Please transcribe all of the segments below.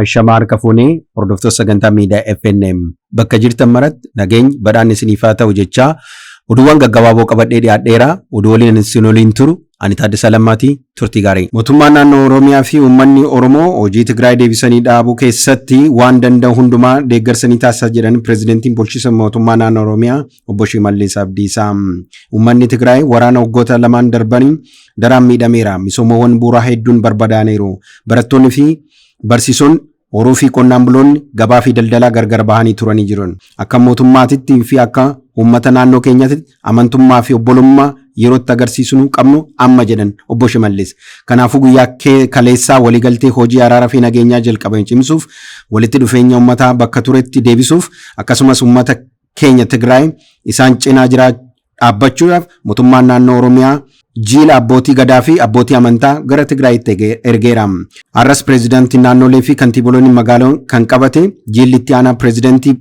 Ashamaa harka fuunee hordoftoota sagantaa miidiyaa FNM bakka jirtan maratti nageenya badhaadhinni isiniif haa ta'u jechaa oduuwwan gaggabaaboo qabadhee dhiyaadheera. Oduu waliin isin waliin turu ani Taaddasaa Lammaatii turtii gaarii. Mootummaan naannoo Oromiyaa fi uummanni Oromoo hojii Tigraay deebisanii dhaabuu keessatti waan danda'u hundumaa deeggarsanii taasisaa jedhan pireezidantiin bulchiinsa mootummaa naannoo Oromiyaa obbo Shimallis Abdiisaa. Uummanni Tigraay waraana waggoota lamaan darbanii daraan miidhameera. Misoomawwan bu'uuraa hedduun barbadaa'aniiru. Barattoonni fi barsiisonni horuu fi qonnaan buloonni gabaa fi daldalaa gargar bahanii turanii jiran. Akka mootummaatitti fi akka uummata naannoo keenyaatti amantummaa fi obbolummaa yerootti agarsiisuu qabnu amma jedhan obbo Shimallis. Kanaafuu guyyaa kaleessaa waliigaltee hojii araaraa fi nageenyaa jalqaban cimsuuf walitti dhufeenya uummataa bakka turetti deebisuuf akkasumas uummata keenya Tigraay isaan cinaa dhaabbachuudhaaf mootummaan naannoo Oromiyaa jiila abbootii gadaa fi abbootii amantaa gara Tigraayitti ergeera. Har'as pireezidaantii naannolee fi kantiiboloonni magaalaa kan qabate jiilli itti aanaa pireezidaantii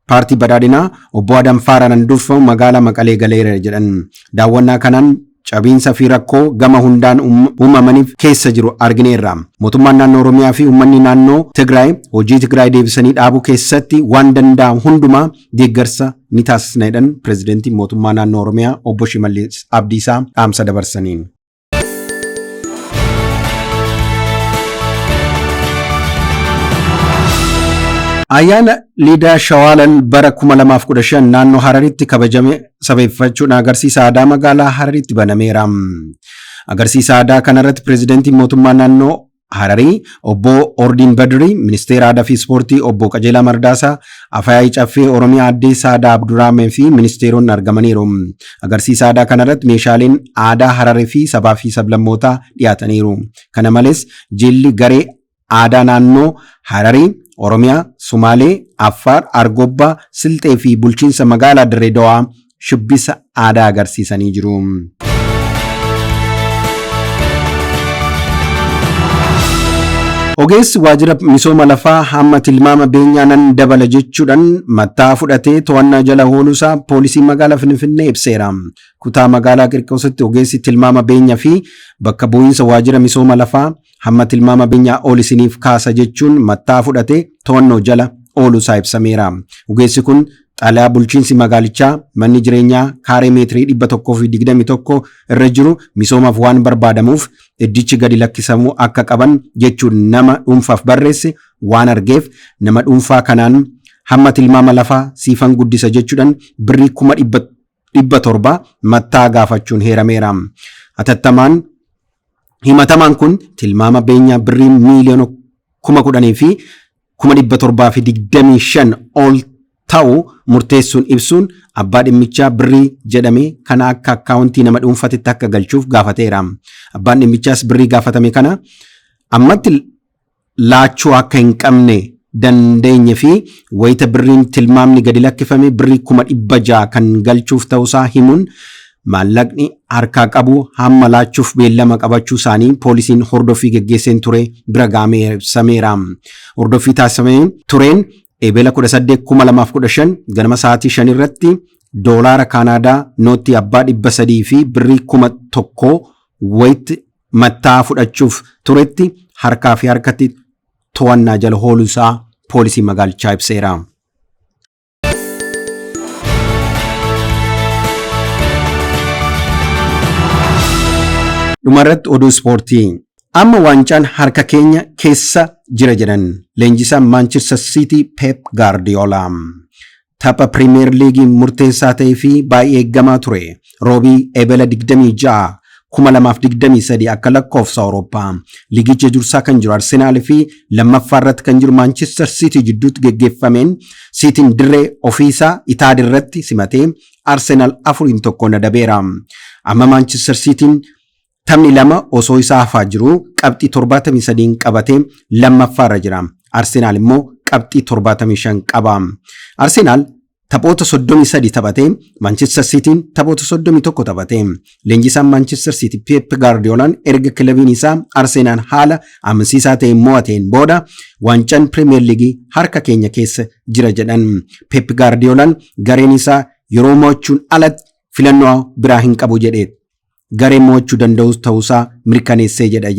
paartii badhaadhinaa obbo Adam Faaraan durfamu magaalaa Maqalee galeera jedhan. Daawwannaa kanaan cabiinsa fi rakkoo gama hundaan uumamaniif keessa jiru argineerra. Mootummaan naannoo Oromiyaa fi uummanni naannoo Tigraay hojii Tigraay deebisanii dhaabuu keessatti waan danda'an hundumaa deeggarsa ni taasisna jedhan pireezidantiin mootummaa naannoo Oromiyaa obbo Shimallis Abdiisaa dhaamsa dabarsaniin. Ayyaana Liidaa Shawaalan bara 2015 naannoo Hararitti kabajame sabeeffachuun agarsiisa aadaa magaalaa Hararitti banameera. Agarsiisa aadaa kanarratti pireezidantiin mootummaa naannoo Hararii obbo Ordiin Badrii, ministeera aadaa fi ispoortii obbo Qajeelaa Mardaasaa, Afyaayii Caffee Oromiyaa addee Saadaa Abduraamee fi ministeeronni argamaniiru. Agarsiisa aadaa kanarratti meeshaaleen aadaa Hararii fi sabaa fi sablammootaa dhiyaataniiru. Kana malees jilli garee aadaa naannoo Hararii Oromiyaa, Sumaalee, Affaar, Argobbaa, Silxee fi bulchiinsa magaalaa Dirree Dawaa shubbisa aadaa agarsiisanii jiru. Ogeessi waajjira misooma lafaa hamma tilmaama beenyaa nan dabala jechuudhaan mattaa fudhatee to'annaa jala ooluusaa poolisii magaalaa Finfinnee ibseera. Kutaa magaalaa Qirqoositti ogeessi tilmaama beenyaa fi bakka bu'iinsa waajjira misooma lafaa hamma tilmaama beenyaa ol isiniif kaasa jechuun mattaa fudhatee to'annoo jala ooluusaa ibsameera. Ogeessi kun xalayaa bulchiinsi magaalichaa manni jireenyaa kaaree meetirii 121 irra jiru misoomaaf waan barbaadamuuf iddichi gadi lakkisamuu akka qaban jechuun nama dhuunfaaf barreesse waan argeef nama dhuunfaa kanaan hamma tilmaama lafaa siifan guddisa jechuudhaan birrii 700 mattaa gaafachuun heerameera. Atattamaan himatamaan kun tilmaama beenyaa birrii miiliyoona 10,000 fi 725 ol ta'u murteessuun ibsuun abbaa dhimmichaa birrii jedhamee kana akka akkaawuntii nama dhuunfaatti akka galchuuf gaafateera. Abbaan dhimmichaas birrii gaafatame kana ammatti laachuu akka hin qabne dandeenye fi wayita birriin tilmaamni gadi lakkifame birrii 600 kan galchuuf ta'uusaa himuun maallaqni harkaa qabu hamma laachuuf beellama qabachuu isaanii poolisiin hordoffii geggeesseen ture bira gahamee ibsameera. Hordoffii taasifameen tureen Ebela 18,2015 ganama sa'aatii 5 irratti doolaara Kaanaadaa nootii abbaa 300 fi birrii 1,000 wayitti mattaa fudhachuuf turetti harkaa fi harkatti to'annaa jala ooluusaa poolisii magaalichaa ibseera. Dhumarratti oduu ispoortii. Amma waancaan harka keenya keessa jira jedhan leenjisaan Manchester City Pep Guardiola. Tapha Premier League murteessaa ta'ee fi baay'ee eeggamaa ture. Roobii Ebela 26 2023 akka lakkoofsa Awurooppaa. Liigicha dursaa kan jiru Arsenaal fi lammaffaa irratti kan jiru Manchester City jidduutti geggeeffameen Cityn dirree ofiisaa Itaad irratti simatee Arsenaal 4-1 adabeera. Amma Manchester Cityn taphni lama osoo isaa hafaa jiru qabxii 73 qabatee lammaffaa irra jira. Arsenaal immoo qabxii 75 qaba. Arsenaal taphoota 33 taphatee Manchester Cityn taphoota 31 taphatee. Leenjisaan Manchester City Pep Guardiolaan erga kilabiin isaa Arsenaal haala amansiisaa ta'een mo'ateen booda waancaan Premier League harka keenya keessa jira jedhan. Pep Guardiolaan gareen isaa yeroo mo'achuun alatti filannoo biraa hin qabu jedhee garee mo'achuu danda'u ta'uusaa mirkaneessee jedha.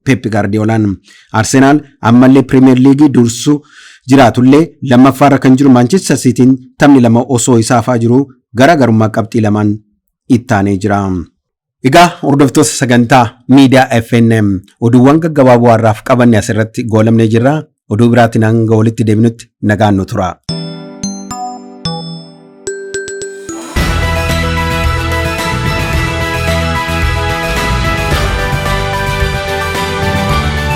Pep Guardiolaan. Arsenaal ammallee Premier League dursuu jiraatullee lammaffaarra kan jiru Manchester Cityin taphni lama osoo isaafaa jiru garaagarummaa qabxii lamaan ittaanee jira. Egaa hordoftoota sagantaa miidiyaa FNM oduuwwan gaggabaaboo har'aaf qabanne asirratti goolabnee jirra. Oduu biraatiin hanga walitti deebinutti nagaan nu tura.